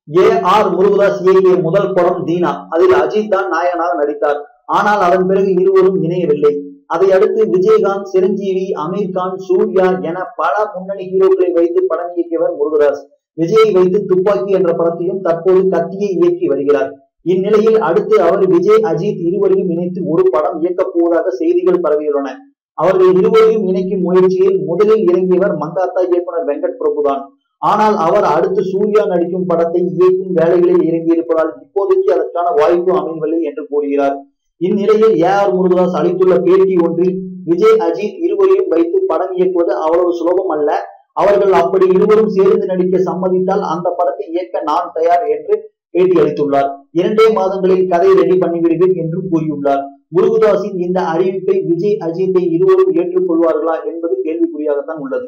A.R.. Murugadoss இயக்கிய முதல் படம் தீனா. அதில் அஜித் தான் நாயகனாக நடித்தார். ஆனால் அதன் பிறகு இருவரும் இணையவில்லை. அதை அடுத்து விஜயகாந்த், சிரஞ்சீவி, அமீர்கான், சூர்யா என பல முன்னணி ஹீரோக்களை வைத்து படம் இயக்கியவர் முருகதாஸ். விஜயை வைத்து துப்பாக்கி என்ற படத்தையும் தற்போது கத்தியை இயக்கி வருகிறார். இந்நிலையில் அடுத்து அவர் விஜய், அஜித் இருவரையும் இணைத்து ஒரு படம் இயக்கப் போவதாக செய்திகள் பரவியுள்ளன. அவர்கள் இருவரையும் இணைக்கும் முயற்சியில் முதலில் இறங்கியவர் மங்காத்தா இயக்குனர் வெங்கட் பிரபுதான். ஆனால் அவர் அடுத்து சூர்யா நடிக்கும் படத்தை இயக்கும் வேலைகளில் இறங்கியிருப்பதால் இப்போதைக்கு அதற்கான வாய்ப்பு அமையவில்லை என்று கூறுகிறார். இந்நிலையில் ஏ.ஆர். முருகதாஸ் அளித்துள்ள பேட்டி ஒன்றில் விஜய், அஜித் இருவரையும் வைத்து படம் இயக்குவது அவ்வளவு சுலபம் அல்ல. அவர்கள் அப்படி இருவரும் சேர்ந்து நடிக்க சம்மதித்தால் அந்த படத்தை இயக்க நான் தயார் என்று பேட்டி அளித்துள்ளார். 2 மாதங்களில் கதை ரெடி பண்ணிவிடுவேன் என்று கூறியுள்ளார். முருகதாஸின் இந்த அறிவிப்பை விஜய், அஜித்தை இருவரும் ஏற்றுக்கொள்வார்களா என்பது கேள்விக்குறியாகத்தான் உள்ளது.